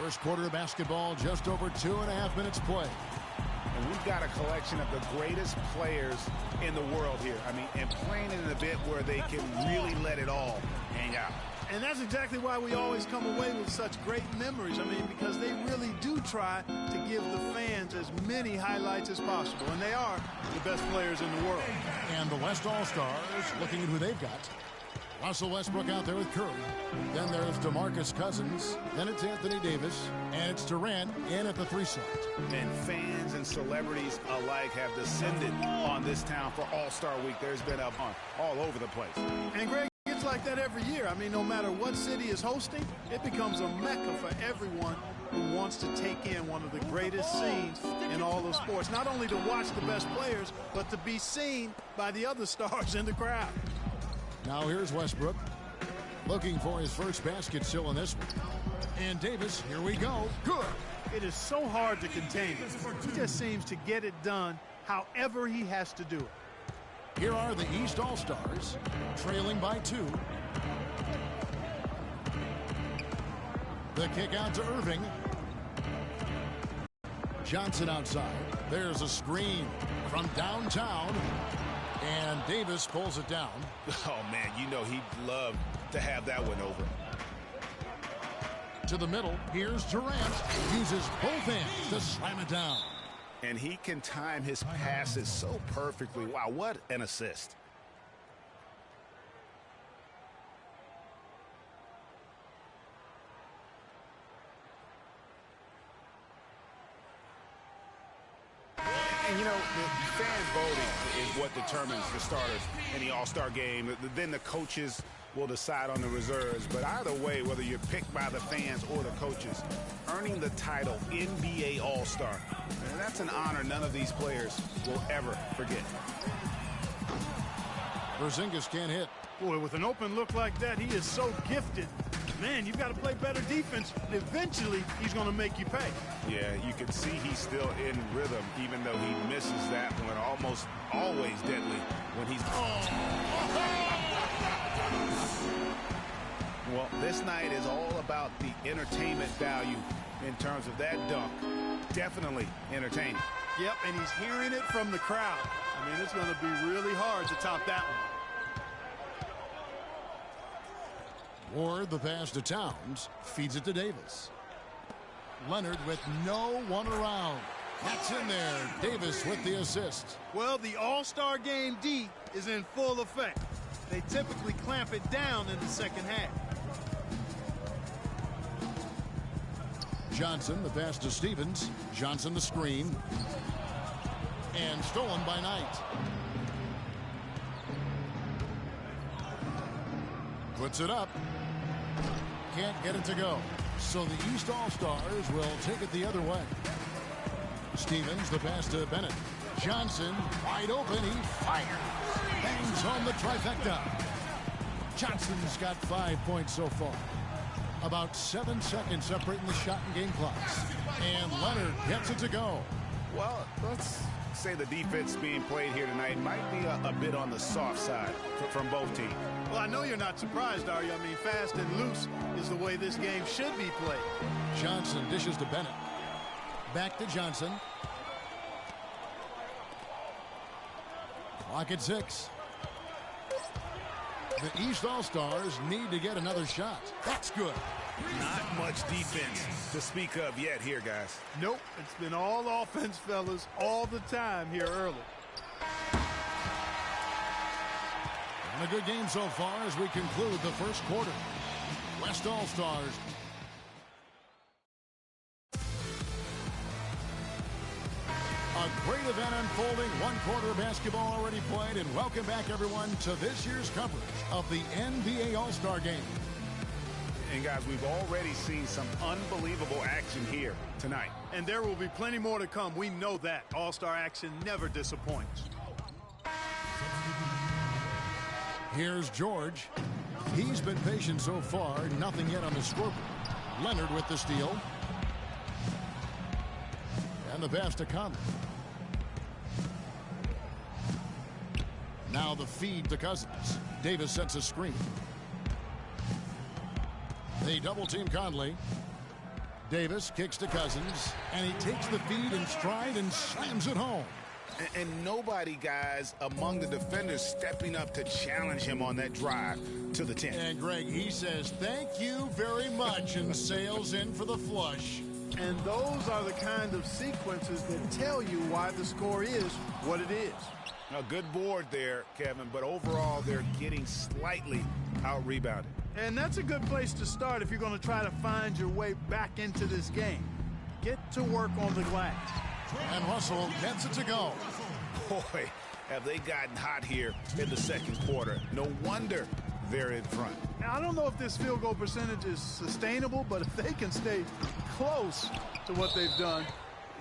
First quarter of basketball, just over 2.5 minutes played. And we've got a collection of the greatest players in the world here. I mean, and playing in an event where they can really let it all hang out. And that's exactly why we always come away with such great memories. I mean, because they really do try to give the fans as many highlights as possible. And they are the best players in the world. And the West All-Stars, looking at who they've got. Russell Westbrook out there with Curry. Then there's DeMarcus Cousins. Then it's Anthony Davis. And it's Durant in at the 3 slot. And fans and celebrities alike have descended on this town for All-Star Week. There's been a hunt all over the place. And Greg, it's like that every year. I mean, no matter what city is hosting, it becomes a mecca for everyone who wants to take in one of the greatest scenes in all of sports. Not only to watch the best players, but to be seen by the other stars in the crowd. Now here's Westbrook, looking for his first basket still in this one. And Davis, here we go. Good. It is so hard to contain him. He just seems to get it done however he has to do it. Here are the East All-Stars, trailing by 2. The kick out to Irving. Johnson outside. There's a screen from downtown. And Davis pulls it down. Oh, man, you know he'd love to have that one over. To the middle, here's Durant. Uses both hands to slam it down. And he can time his passes so perfectly. Wow, what an assist. And, you know, the fan voting is what determines the starters in the All-Star game. Then the coaches will decide on the reserves. But either way, whether you're picked by the fans or the coaches, earning the title NBA All-Star, that's an honor none of these players will ever forget. Porzingis can't hit. Boy, with an open look like that, he is so gifted. Man, you've got to play better defense. Eventually, he's going to make you pay. Yeah, you can see he's still in rhythm, even though he misses that one. Almost always deadly when he's... Well, this night is all about the entertainment value in terms of that dunk. Definitely entertaining. Yep, and he's hearing it from the crowd. I mean, it's going to be really hard to top that one. Ward, the pass to Towns, feeds it to Davis. Leonard with no one around. That's in there. Davis with the assist. Well, the All-Star Game D is in full effect. They typically clamp it down in the second half. Johnson, the pass to Stevens. Johnson, the screen. And stolen by Knight. Puts it up. Can't get it to go. So the East All-Stars will take it the other way. Stevens, the pass to Bennett. Johnson, wide open. He fires. Bangs home the trifecta. Johnson's got 5 points so far. About 7 seconds separating the shot and game clocks. And Leonard gets it to go. Well, let's say the defense being played here tonight might be a bit on the soft side from both teams. Well, I know you're not surprised, are you? I mean, fast and loose is the way this game should be played. Johnson dishes to Bennett. Back to Johnson. Clock at 6. The East All-Stars need to get another shot. That's good. Not much defense to speak of yet here, guys. Nope. It's been all offense, fellas, all the time here early. And a good game so far as we conclude the first quarter. West All-Stars. A great event unfolding. One quarter of basketball already played. And welcome back, everyone, to this year's coverage of the NBA All-Star Game. And, guys, we've already seen some unbelievable action here tonight. And there will be plenty more to come. We know that. All-Star action never disappoints. Here's George. He's been patient so far. Nothing yet on the scoreboard. Leonard with the steal. And the pass to Conley. Now the feed to Cousins. Davis sets a screen. They double team Conley. Davis kicks to Cousins, and he takes the feed in stride and slams it home. And nobody, guys, among the defenders stepping up to challenge him on that drive to the 10. And, Greg, he says, thank you very much, and sails in for the flush. And those are the kind of sequences that tell you why the score is what it is. A good board there, Kevin, but overall they're getting slightly out-rebounded. And that's a good place to start if you're going to try to find your way back into this game. Get to work on the glass. And Russell gets it to go. Boy, have they gotten hot here in the second quarter. No wonder they're in front. Now, I don't know if this field goal percentage is sustainable, but if they can stay close to what they've done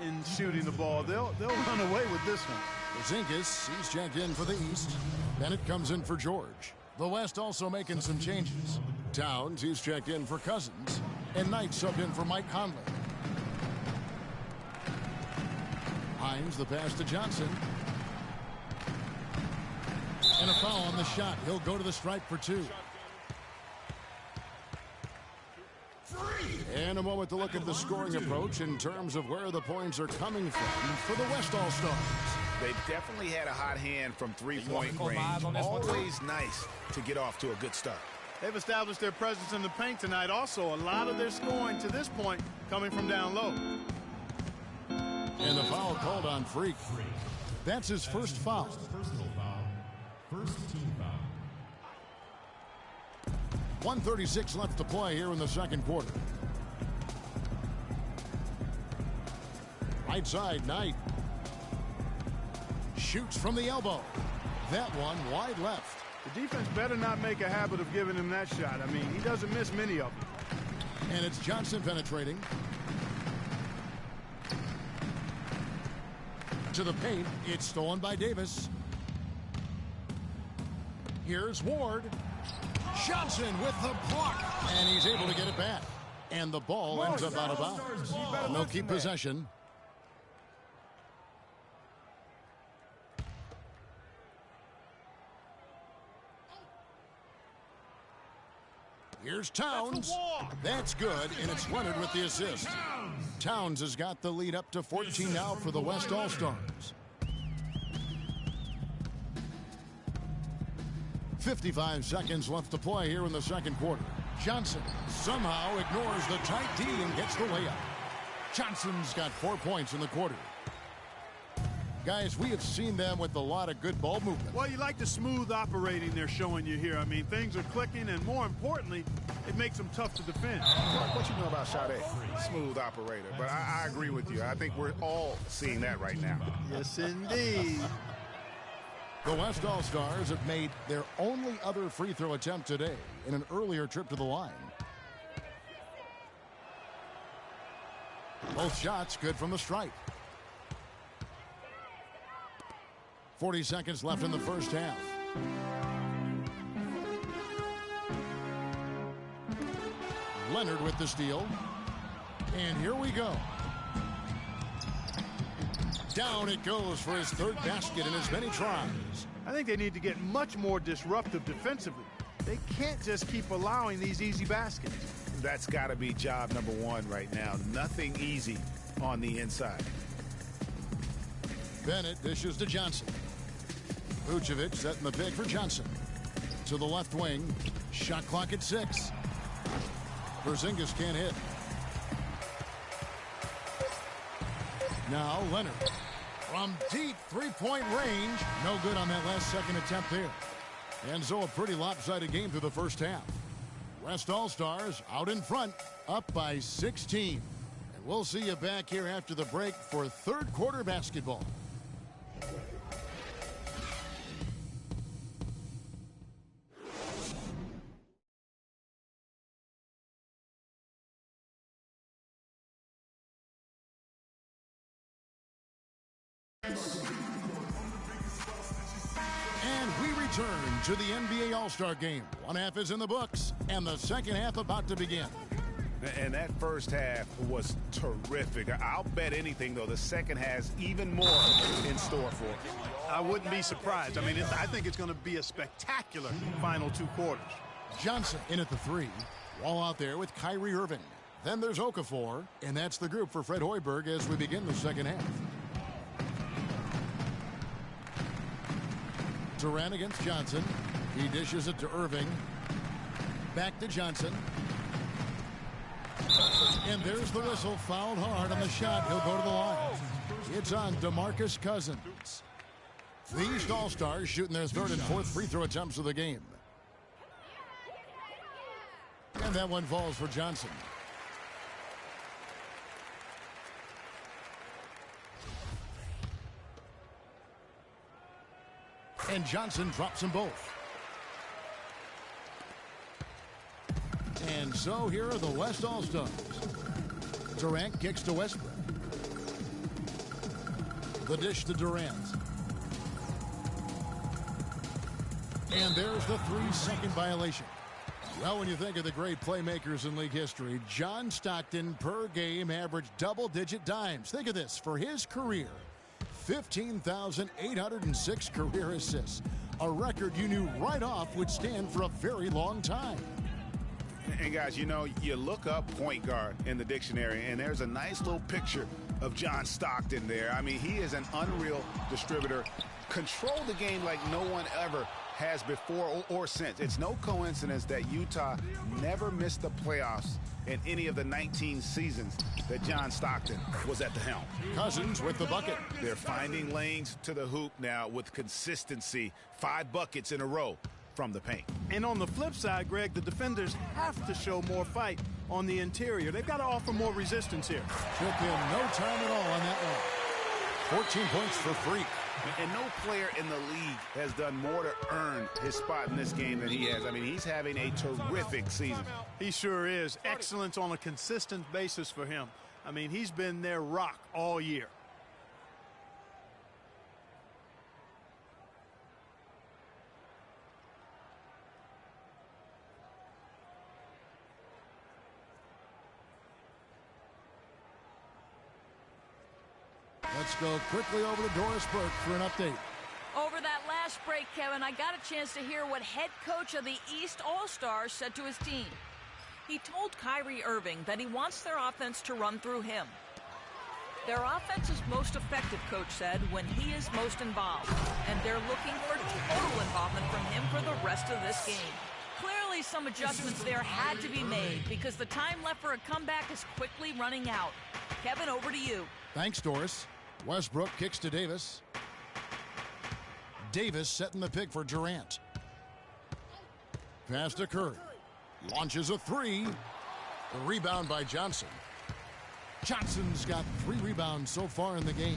in shooting the ball, they'll run away with this one. Porzingis, he's checked in for the East. Bennett comes in for George. The West also making some changes. Towns, he's checked in for Cousins. And Knight subbed in for Mike Conley. Hines, the pass to Johnson. And a foul on the shot. He'll go to the stripe for 2. And a moment to look at the scoring approach in terms of where the points are coming from for the West All-Stars. They've definitely had a hot hand from three-point range. Always nice to get off to a good start. They've established their presence in the paint tonight. Also, a lot of their scoring to this point coming from down low. And the foul called on Freak. That's his first foul. First team foul. 1:36 left to play here in the second quarter. Right side, Knight. Shoots from the elbow. That one wide left. The defense better not make a habit of giving him that shot. I mean, he doesn't miss many of them. And it's Johnson penetrating. To the paint. It's stolen by Davis. Here's Ward. Johnson with the block. And he's able to get it back. And the ball ends up out of bounds. And they'll keep possession. Here's Towns. That's good, and it's Leonard with the assist. Towns has got the lead up to 14 now for the West All-Stars. 55 seconds left to play here in the second quarter. Johnson somehow ignores the tight D and gets the layup. Johnson's got 4 points in the quarter. Guys, we have seen them with a lot of good ball movement. Well, you like the smooth operating they're showing you here. I mean, things are clicking, and more importantly, it makes them tough to defend. What you know about Sade? Smooth operator. But I agree with you. I think we're all seeing that right now. Yes, indeed. The West All-Stars have made their only other free throw attempt today in an earlier trip to the line. Both shots good from the stripe. 40 seconds left in the first half. Leonard with the steal. And here we go. Down it goes for his third basket in as many tries. I think they need to get much more disruptive defensively. They can't just keep allowing these easy baskets. That's got to be job number one right now. Nothing easy on the inside. Bennett dishes to Johnson. Vucevic setting the pick for Johnson. To the left wing. Shot clock at 6. Porzingis can't hit. Now Leonard. From deep three-point range. No good on that last second attempt there. And so a pretty lopsided game through the first half. West All-Stars out in front, up by 16. And we'll see you back here after the break for third quarter basketball. And we return to the NBA All-Star Game. One half is in the books, and the second half about to begin. And that first half was terrific. I'll bet anything, though, the second has even more in store for it. I wouldn't be surprised. I mean, I think it's going to be a spectacular final two quarters. Johnson in at the 3. Wall out there with Kyrie Irving. Then there's Okafor, and that's the group for Fred Hoiberg as we begin the second half. Durant against Johnson. He dishes it to Irving. Back to Johnson. And there's the whistle. Fouled hard on the shot. He'll go to the line. It's on DeMarcus Cousins. The East All-Stars shooting their third and fourth free throw attempts of the game. And that one falls for Johnson. And Johnson drops them both. And so here are the West All-Stars. Durant kicks to Westbrook. The dish to Durant. And there's the 3-second violation. Well, when you think of the great playmakers in league history, John Stockton per game averaged double-digit dimes. Think of this. For his career, 15,806 career assists. A record you knew right off would stand for a very long time. And guys, you know, you look up point guard in the dictionary, and there's a nice little picture of John Stockton there. I mean, he is an unreal distributor. Control the game like no one ever has before or since. It's no coincidence that Utah never missed the playoffs in any of the 19 seasons that John Stockton was at the helm. Cousins with the bucket. They're finding lanes to the hoop now with consistency. 5 buckets in a row from the paint. And on the flip side, Greg, the defenders have to show more fight on the interior. They've got to offer more resistance here. Took him no time at all on that one. 14 points for Freak. And no player in the league has done more to earn his spot in this game than he has. I mean, he's having a terrific season. He sure is. Excellence on a consistent basis for him. I mean, he's been their rock all year. Let's go quickly over to Doris Burke for an update. Over that last break, Kevin, I got a chance to hear what head coach of the East All-Stars said to his team. He told Kyrie Irving that he wants their offense to run through him. Their offense is most effective, coach said, when he is most involved. And they're looking for total involvement from him for the rest of this game. Clearly, some adjustments there had to be made because the time left for a comeback is quickly running out. Kevin, over to you. Thanks, Doris. Westbrook kicks to Davis. Davis setting the pick for Durant. Pass to Curry. Launches a 3. The rebound by Johnson. Johnson's got 3 rebounds so far in the game.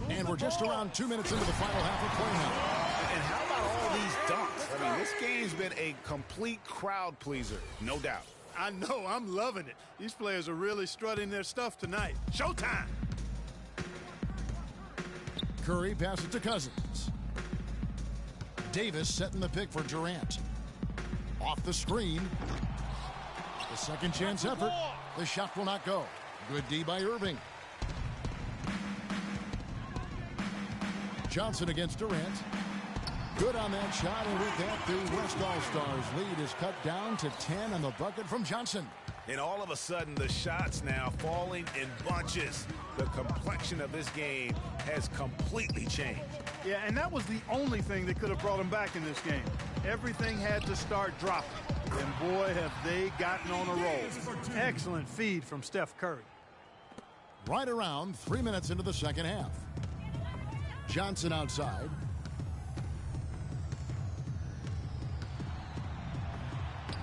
And we're just around 2 minutes into the final half of play now. And how about all these dunks? I mean, this game's been a complete crowd pleaser, no doubt. I know. I'm loving it. These players are really strutting their stuff tonight. Showtime. Curry passes to Cousins. Davis setting the pick for Durant. Off the screen. The second chance effort. The shot will not go. Good D by Irving. Johnson against Durant. Good on that shot, and with that, the West All-Stars lead is cut down to 10 on the bucket from Johnson. And all of a sudden, the shots now falling in bunches. The complexion of this game has completely changed. Yeah, and that was the only thing that could have brought them back in this game. Everything had to start dropping. And boy, have they gotten on a roll. Excellent feed from Steph Curry. Right around 3 minutes into the second half. Johnson outside.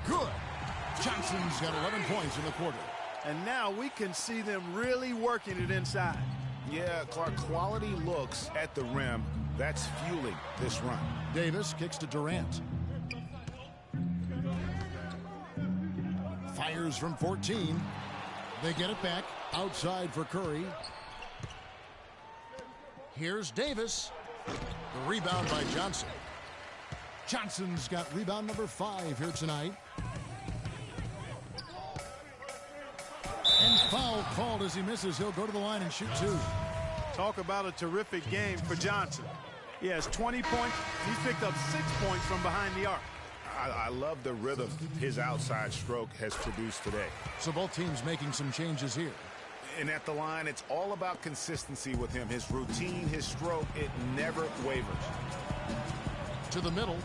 Good. Johnson's got 11 points in the quarter. And now we can see them really working it inside. Yeah, Clark, quality looks at the rim. That's fueling this run. Davis kicks to Durant. Fires from 14. They get it back. Outside for Curry. Here's Davis. The rebound by Johnson. Johnson's got rebound number 5 here tonight. And foul called as he misses. He'll go to the line and shoot 2. Talk about a terrific game for Johnson. He has 20 points. He's picked up 6 points from behind the arc. I love the rhythm his outside stroke has produced today. So both teams making some changes here. And at the line, it's all about consistency with him. His routine, his stroke, it never wavers. To the middle.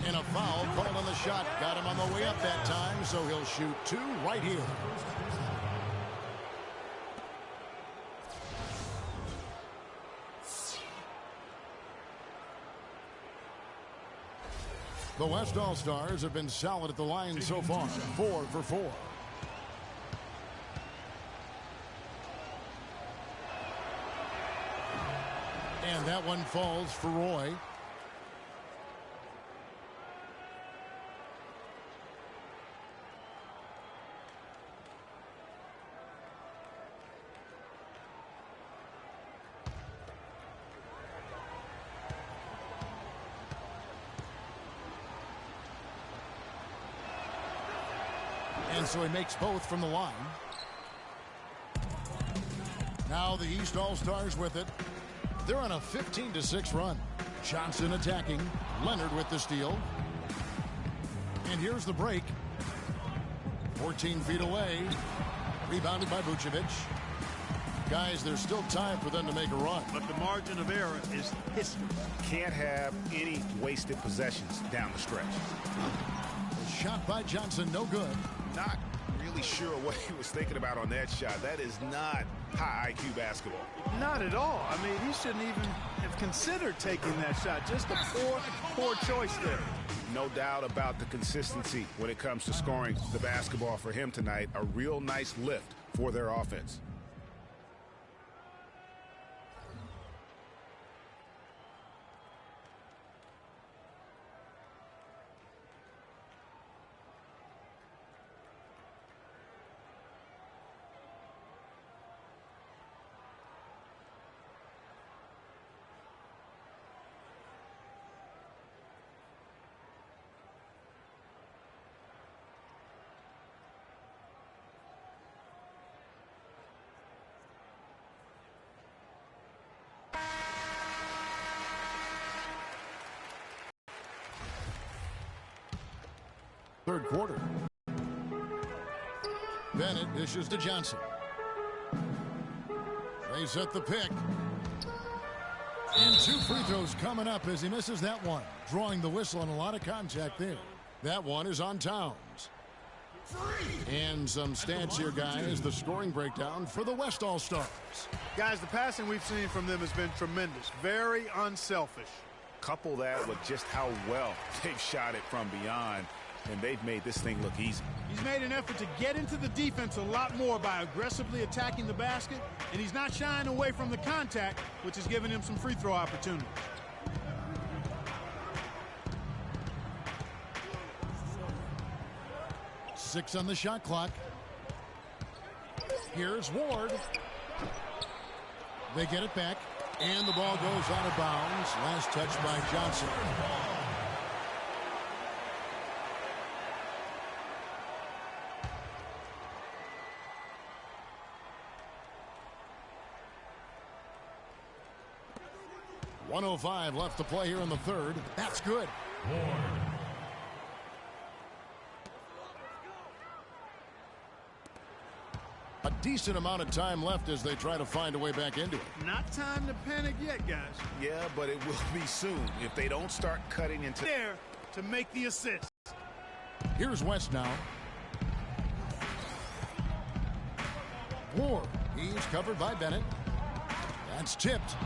And a foul called on the shot. Got him on the way up that time, so he'll shoot 2 right here. The West All-Stars have been solid at the line so far. 4 for 4. And that one falls for Roy. And so he makes both from the line. Now the East All-Stars with it. They're on a 15-6 run. Johnson attacking. Leonard with the steal. And here's the break. 14 feet away. Rebounded by Vucevic. Guys, there's still time for them to make a run. But the margin of error is history. Can't have any wasted possessions down the stretch. The shot by Johnson, no good. Not really sure what he was thinking about on that shot. That is not high IQ basketball. Not at all. I mean, he shouldn't even have considered taking that shot. Just a poor choice there. No doubt about the consistency when it comes to scoring the basketball for him tonight. A real nice lift for their offense. Third quarter. Bennett dishes to Johnson. They set the pick. And 2 free throws coming up as he misses that one. Drawing the whistle and a lot of contact there. That one is on Towns. And some stats here, guys. The scoring breakdown for the West All-Stars. Guys, the passing we've seen from them has been tremendous. Very unselfish. Couple that with just how well they've shot it from beyond, and they've made this thing look easy. He's made an effort to get into the defense a lot more by aggressively attacking the basket, and he's not shying away from the contact, which has given him some free throw opportunities. Six on the shot clock. Here's Ward. They get it back, and the ball goes out of bounds. Last touch by Johnson. .105 left to play here in the third. That's good. A decent amount of time left as they try to find a way back into it. Not time to panic yet, guys. Yeah, but it will be soon if they don't start cutting into there to make the assist. Here's West now. Ward. He's covered by Bennett. That's tipped.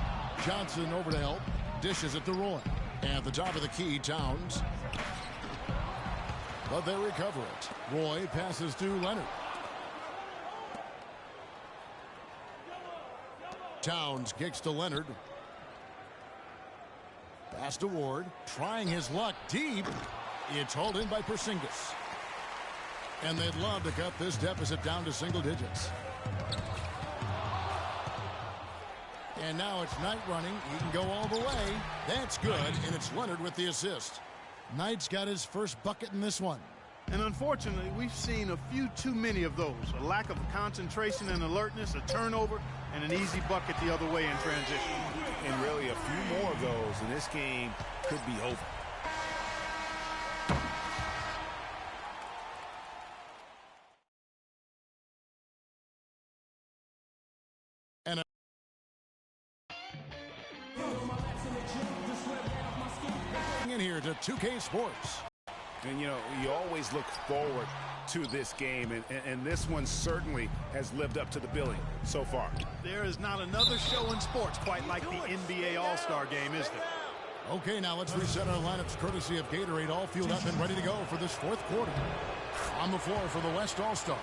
Johnson over to help. Dishes it to Roy. At the top of the key, Towns. But they recover it. Roy passes to Leonard. Towns kicks to Leonard. Pass to Ward. Trying his luck deep. It's hauled in by Porzingis. And they'd love to cut this deficit down to single digits. And now it's Knight running. He can go all the way. That's good, and it's Leonard with the assist. Knight's got his first bucket in this one. And unfortunately, we've seen a few too many of those. A lack of concentration and alertness, a turnover, and an easy bucket the other way in transition. And really a few more of those, and this game could be over. in here to 2K Sports. And, you know, you always look forward to this game, and this one certainly has lived up to the billing so far. There is not another show in sports quite like the NBA All-Star Game, is there? Okay, now let's reset our lineups courtesy of Gatorade, all fueled up and ready to go for this fourth quarter. On the floor for the West All-Stars,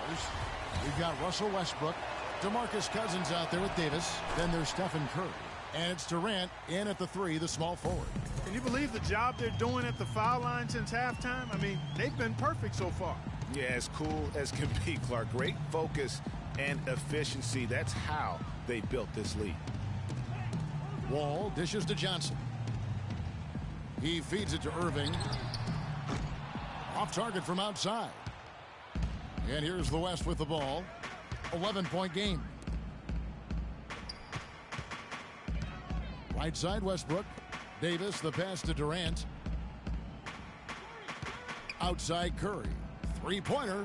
we've got Russell Westbrook, DeMarcus Cousins out there with Davis. Then there's Stephen Curry. And it's Durant in at the 3, the small forward. Can you believe the job they're doing at the foul line since halftime? I mean, they've been perfect so far. Yeah, as cool as can be, Clark. Great focus and efficiency. That's how they built this lead. Wall dishes to Johnson. He feeds it to Irving. Off target from outside. And here's the West with the ball. 11-point game. Right side, Westbrook. Davis, the pass to Durant. Outside, Curry. Three-pointer.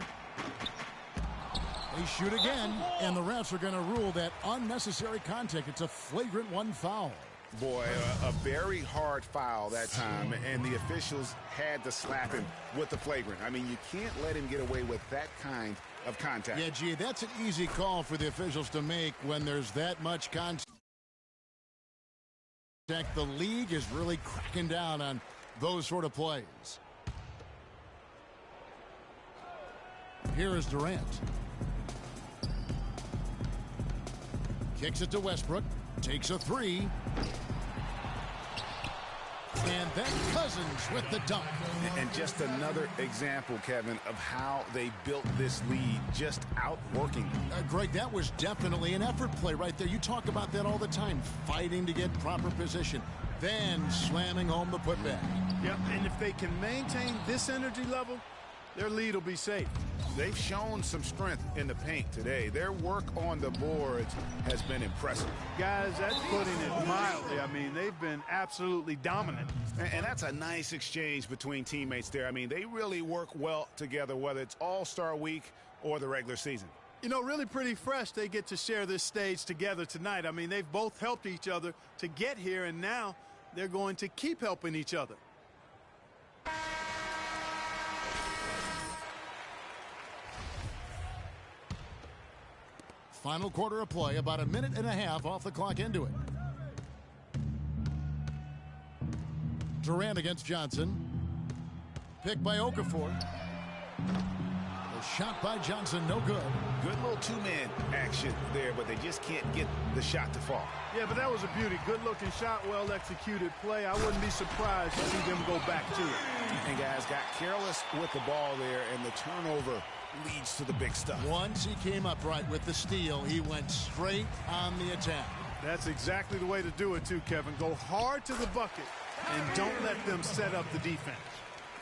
They shoot again, and the refs are going to rule that unnecessary contact. It's a flagrant one foul. Boy, a very hard foul that time, and the officials had to slap him with the flagrant. I mean, you can't let him get away with that kind of contact. Yeah, gee, that's an easy call for the officials to make when there's that much contact. The league is really cracking down on those sort of plays. Here is Durant. Kicks it to Westbrook. Takes a 3. And then Cousins with the dunk. And just another example, Kevin, of how they built this lead, just outworking. Greg, that was definitely an effort play right there. You talk about that all the time, fighting to get proper position, then slamming home the putback. Yep, and if they can maintain this energy level, their lead will be safe. They've shown some strength in the paint today. Their work on the boards has been impressive. Guys, that's putting it mildly. I mean, they've been absolutely dominant. And that's a nice exchange between teammates there. I mean, they really work well together, whether it's All-Star Week or the regular season. You know, really pretty fresh they get to share this stage together tonight. I mean, they've both helped each other to get here, and now they're going to keep helping each other. Final quarter of play, about a minute and a half off the clock into it. Durant against Johnson. Picked by Okafor. The shot by Johnson, no good. Good little two-man action there, but they just can't get the shot to fall. Yeah, but that was a beauty. Good-looking shot, well-executed play. I wouldn't be surprised to see them go back to it. And guys got careless with the ball there, and the turnover leads to the big stuff. Once he came upright with the steal, he went straight on the attack. That's exactly the way to do it, too, Kevin. Go hard to the bucket and don't let them set up the defense.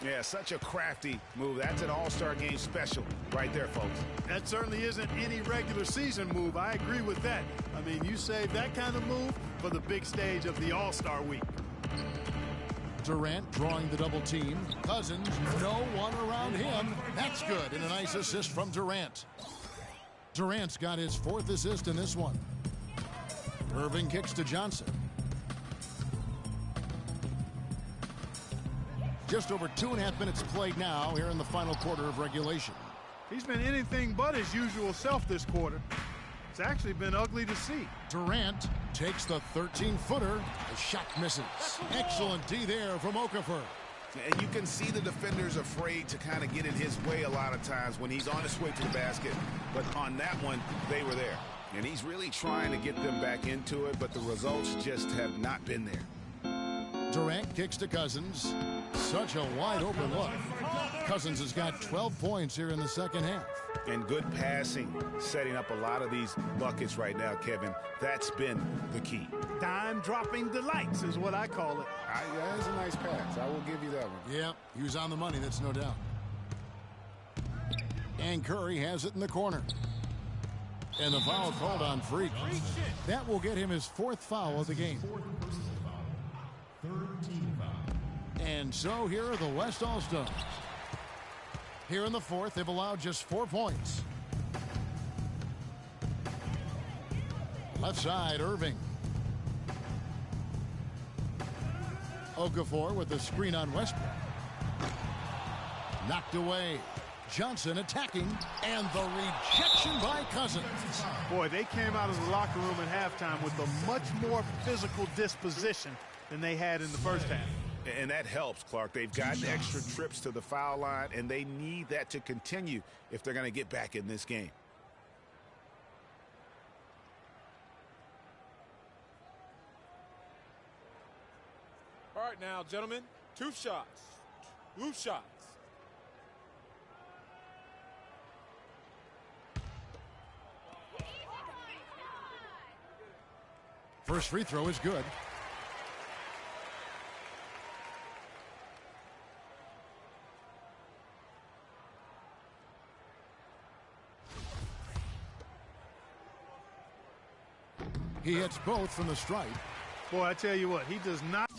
Yeah, such a crafty move. That's an All-Star Game special right there, folks. That certainly isn't any regular season move. I agree with that. I mean, you save that kind of move for the big stage of the All-Star Week. Durant drawing the double team. Cousins, no one around him. That's good, and a nice assist from Durant. Durant's got his 4th assist in this one. Irving kicks to Johnson. Just over 2.5 minutes played now here in the final quarter of regulation. He's been anything but his usual self this quarter. It's actually been ugly to see. Durant takes the 13-footer. The shot misses. Excellent D there from Okafor. And you can see the defenders afraid to kind of get in his way a lot of times when he's on his way to the basket. But on that one, they were there. And he's really trying to get them back into it, but the results just have not been there. Durant kicks to Cousins. Such a wide-open look. Cousins has got 12 points here in the second half. And good passing, setting up a lot of these buckets right now, Kevin. That's been the key. Dime-dropping delights is what I call it. That is a nice pass. I will give you that one. Yeah, he was on the money, that's no doubt. And Curry has it in the corner. And the foul called on Freak. That will get him his 4th foul of the game. And so here are the West All-Stars. Here in the 4th, they've allowed just 4 points. Left side, Irving. Okafor with the screen on Westbrook. Knocked away. Johnson attacking, and the rejection by Cousins. Boy, they came out of the locker room at halftime with a much more physical disposition than they had in the first half. And that helps, Clark. They've gotten extra trips to the foul line, and they need that to continue if they're going to get back in this game. All right now, gentlemen, 2 shots. 2 shots. First free throw is good. He hits both from the stripe. Boy, I tell you what, he does not.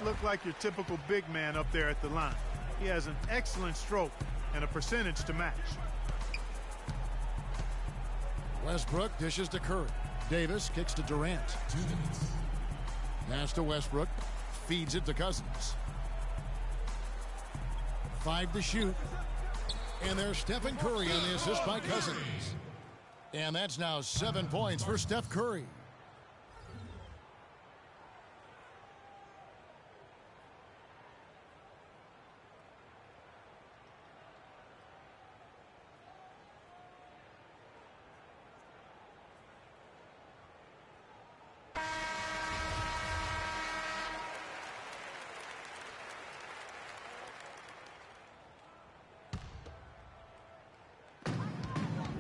Look like your typical big man up there at the line. He has an excellent stroke and a percentage to match. Westbrook dishes to Curry. Davis kicks to Durant. 2 minutes. Pass to Westbrook. Feeds it to Cousins. 5 to shoot. And there's Stephen Curry on the assist by Cousins. And that's now 7 points for Steph Curry.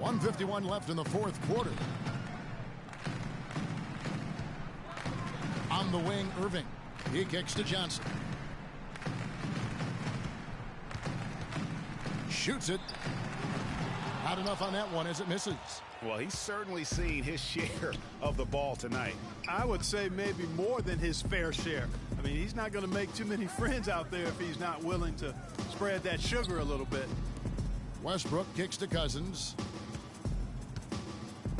.151 left in the fourth quarter. On the wing, Irving. He kicks to Johnson. Shoots it. Not enough on that one as it misses. Well, he's certainly seen his share of the ball tonight. I would say maybe more than his fair share. I mean, he's not going to make too many friends out there if he's not willing to spread that sugar a little bit. Westbrook kicks to Cousins.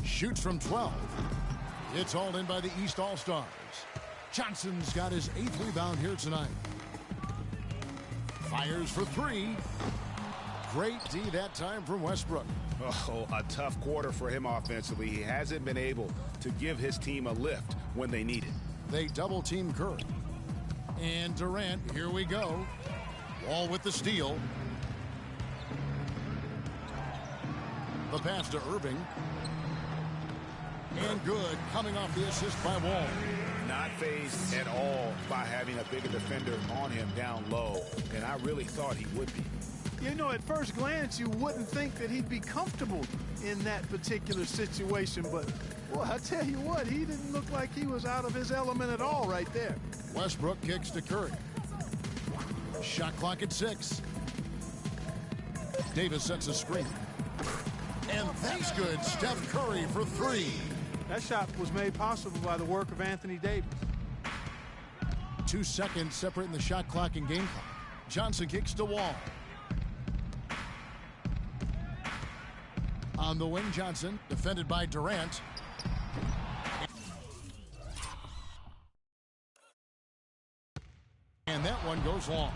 Shoots from 12. It's hauled in by the East All-Stars. Johnson's got his 8th rebound here tonight. Fires for 3. Great D that time from Westbrook. Oh, a tough quarter for him offensively. He hasn't been able to give his team a lift when they need it. They double-team Curry. And Durant, here we go. Wall with the steal. The pass to Irving. And good, coming off the assist by Wall. Not fazed at all by having a bigger defender on him down low, and I really thought he would be. You know, at first glance, you wouldn't think that he'd be comfortable in that particular situation, but, well, I tell you what, he didn't look like he was out of his element at all right there. Westbrook kicks to Curry. Shot clock at 6. Davis sets a screen. And that's good. Steph Curry for three. That shot was made possible by the work of Anthony Davis. 2 seconds separating the shot clock and game clock. Johnson kicks to Wall. On the wing, Johnson, defended by Durant. And that one goes long.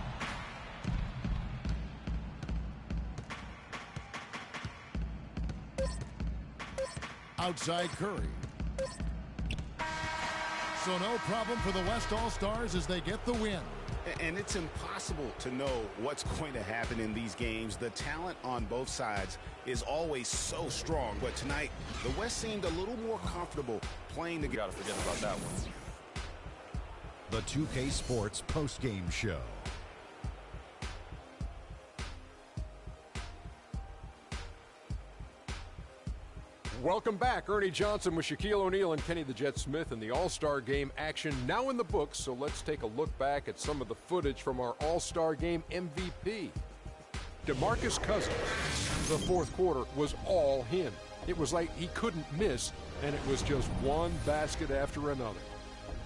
Outside Curry. So no problem for the West All-Stars as they get the win. And it's impossible to know what's going to happen in these games. The talent on both sides is always so strong. But tonight, the West seemed a little more comfortable playing together. Got to forget about that one. The 2K Sports postgame show. Welcome back. Ernie Johnson with Shaquille O'Neal and Kenny the Jet Smith in the All-Star Game action now in the books. So let's take a look back at some of the footage from our All-Star Game MVP. DeMarcus Cousins. The fourth quarter was all him. It was like he couldn't miss, and it was just one basket after another.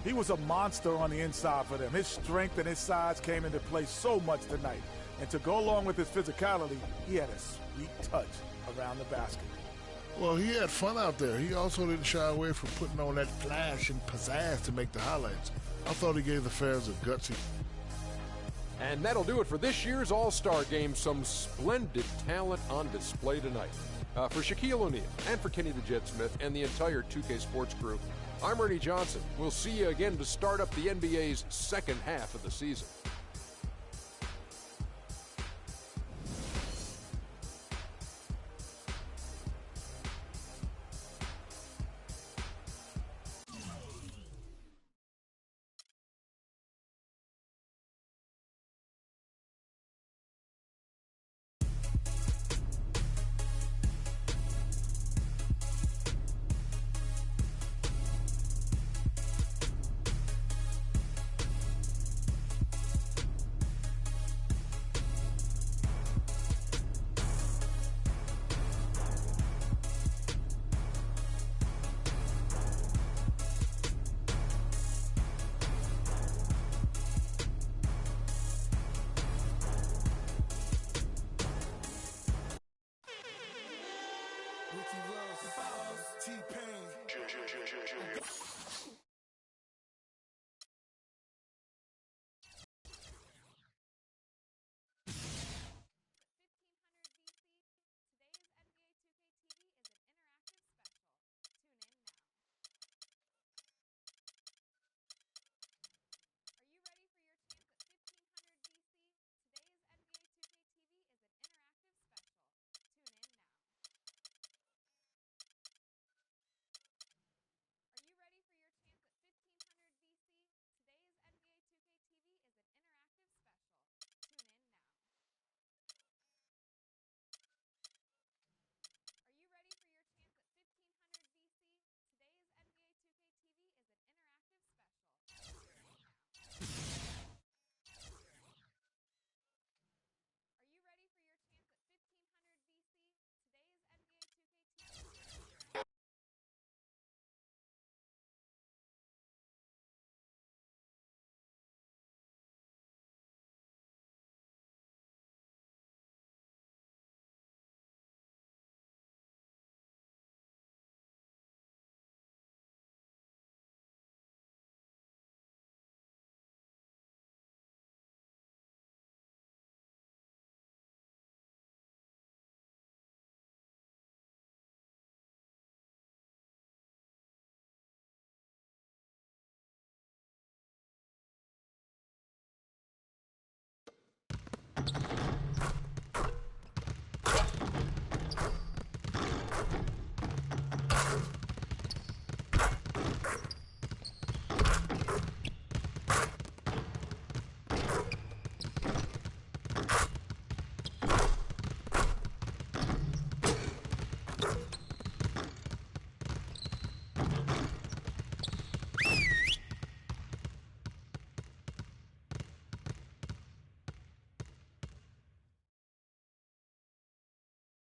He was a monster on the inside for them. His strength and his size came into play so much tonight. And to go along with his physicality, he had a sweet touch around the basket. Well, he had fun out there. He also didn't shy away from putting on that flash and pizzazz to make the highlights. I thought he gave the fans a gutsy. And that'll do it for this year's All-Star Game. Some splendid talent on display tonight. For Shaquille O'Neal and for Kenny the Jet Smith and the entire 2K Sports crew, I'm Ernie Johnson. We'll see you again to start up the NBA's second half of the season.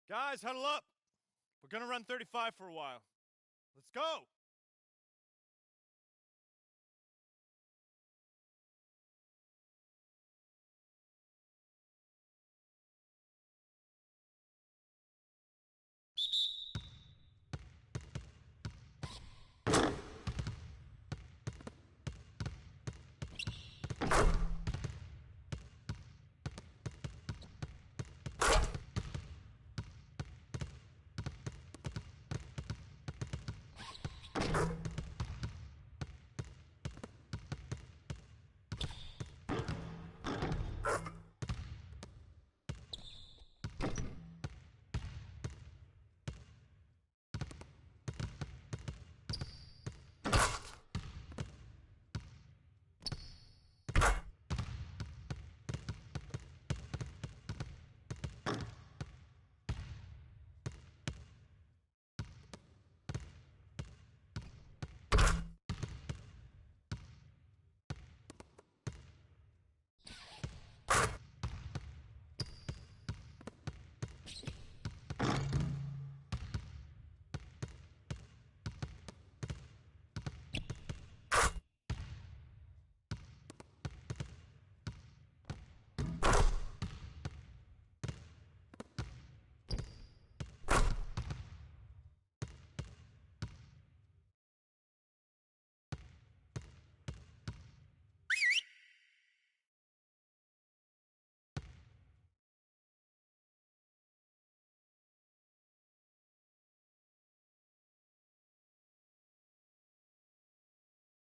Guys, huddle up. We're gonna run 35 for a while. Let's go!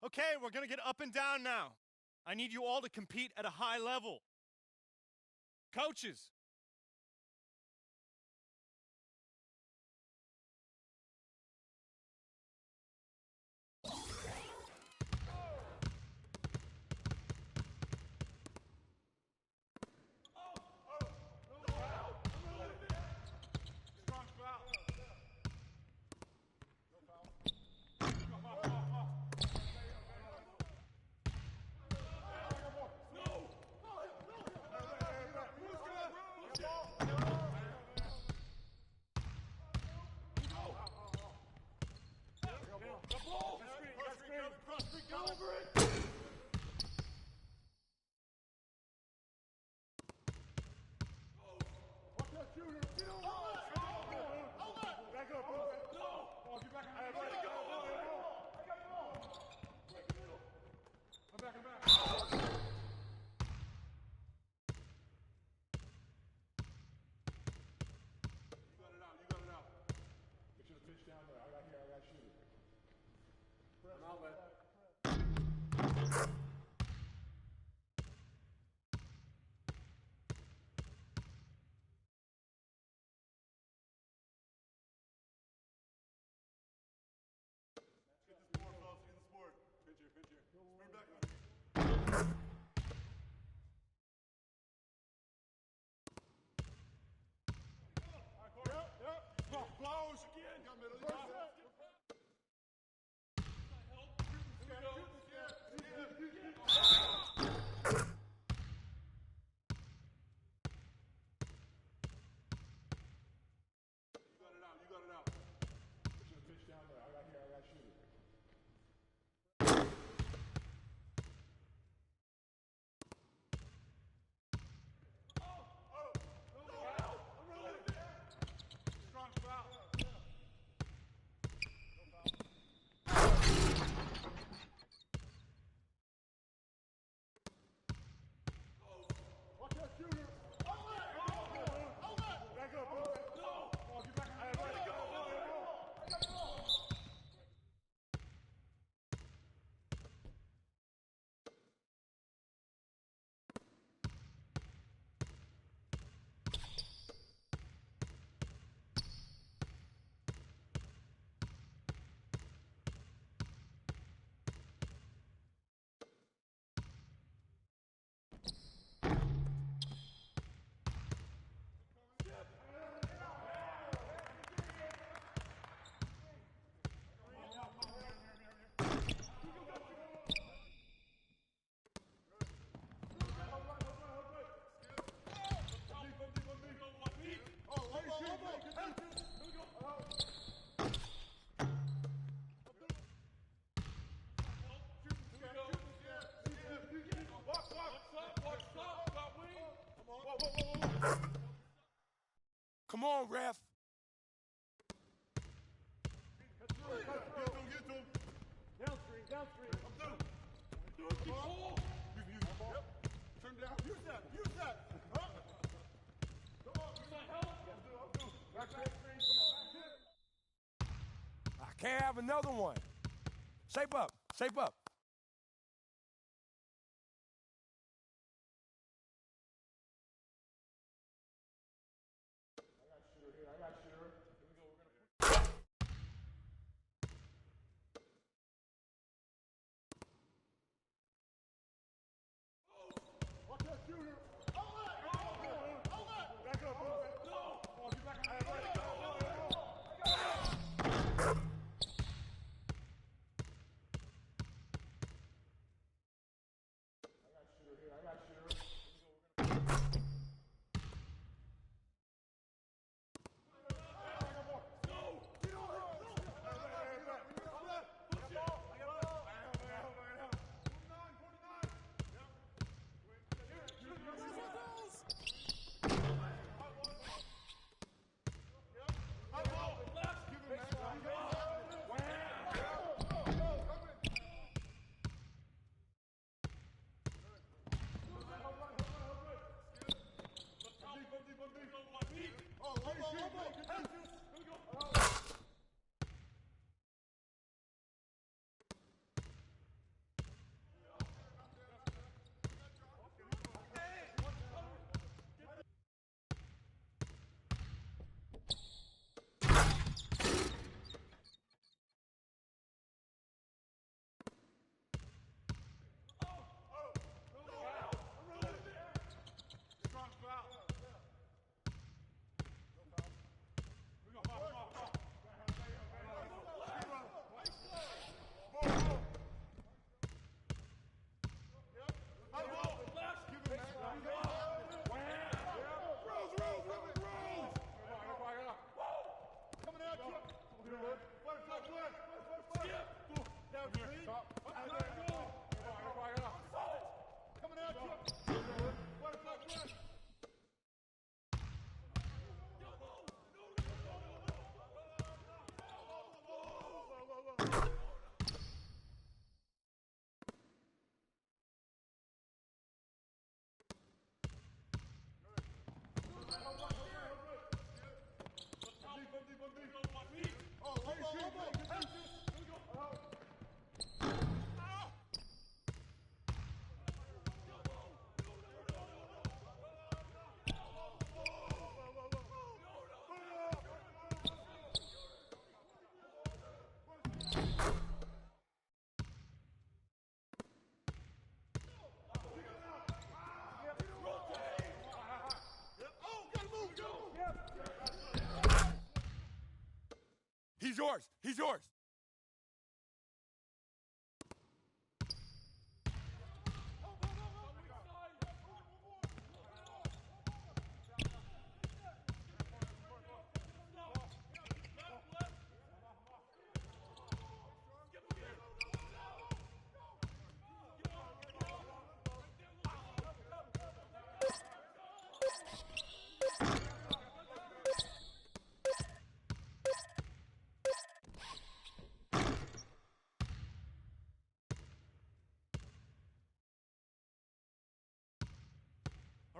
Okay, we're gonna get up and down now. I need you all to compete at a high level. Coaches. Come on, ref. I can't have another one. Shape up. Shape up. He's yours. He's yours.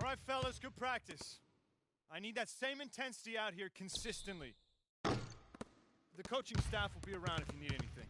All right, fellas, good practice. I need that same intensity out here consistently. The coaching staff will be around if you need anything.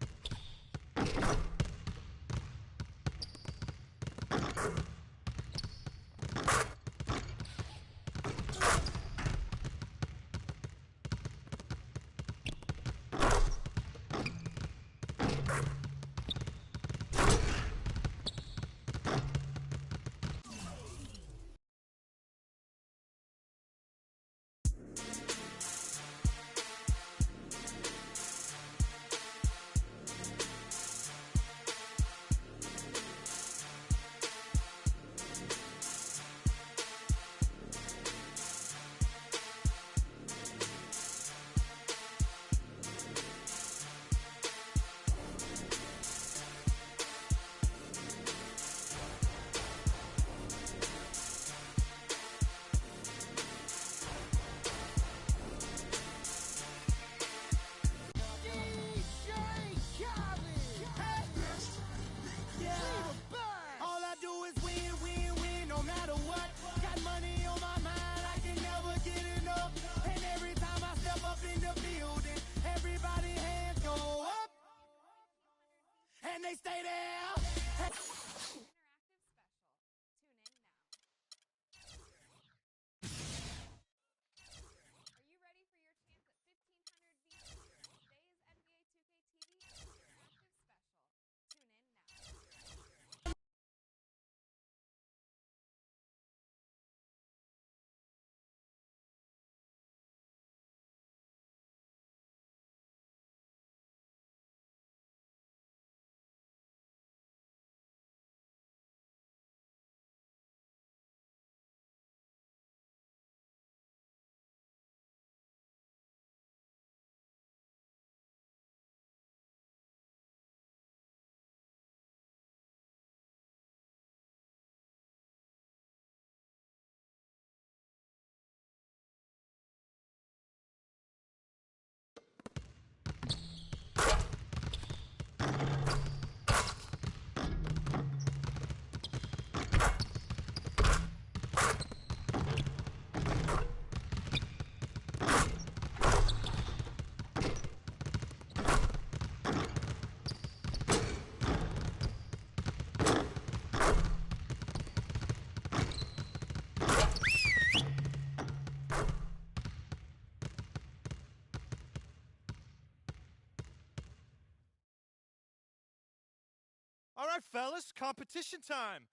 right, fellas, competition time.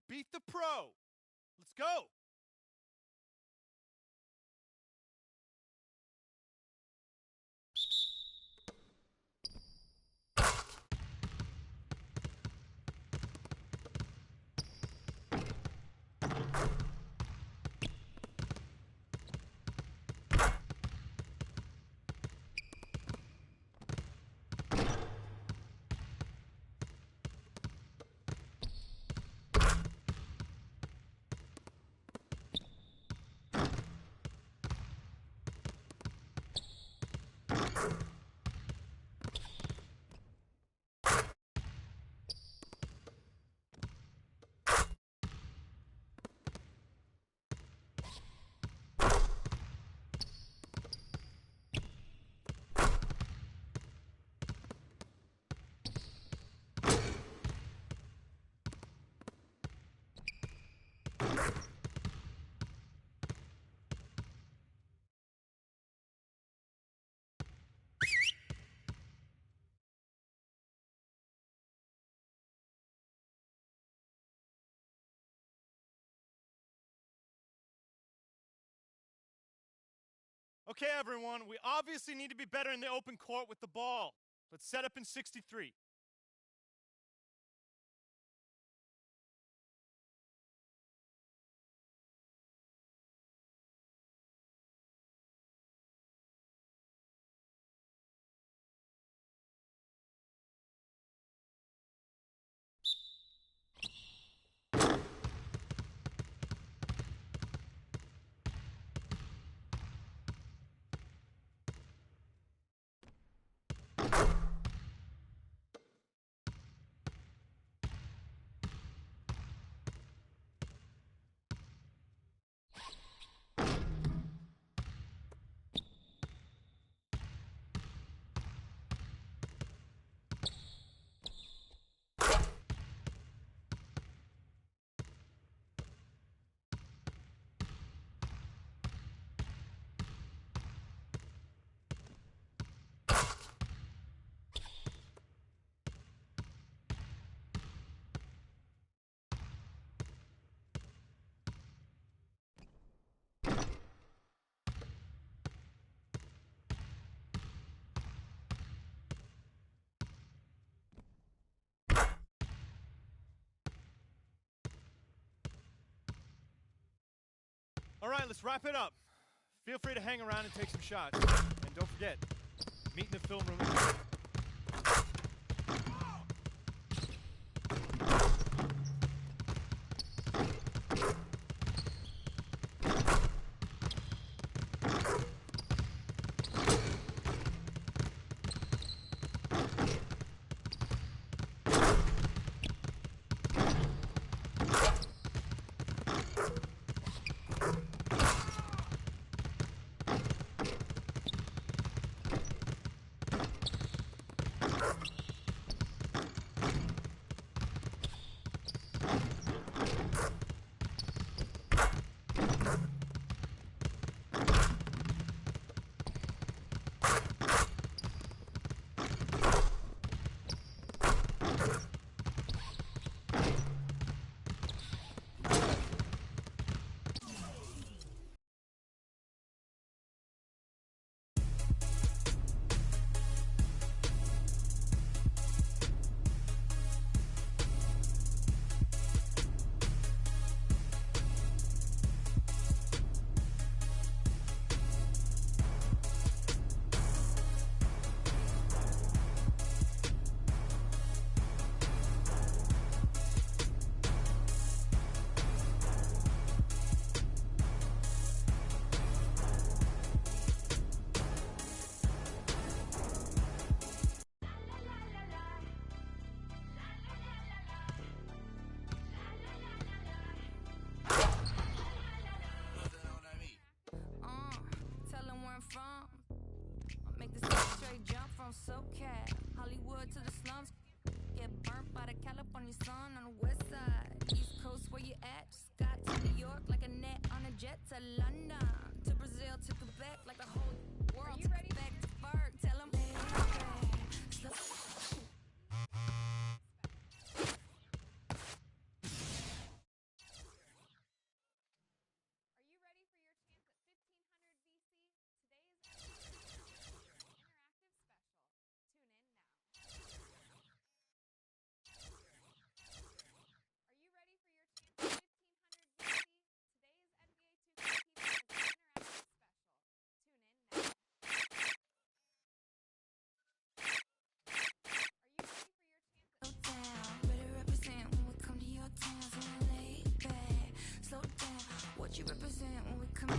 Beat the pro. Let's go. Okay, everyone, we obviously need to be better in the open court with the ball. Let's set up in 63. All right, let's wrap it up. Feel free to hang around and take some shots. And don't forget, meet in the film room.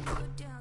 go down.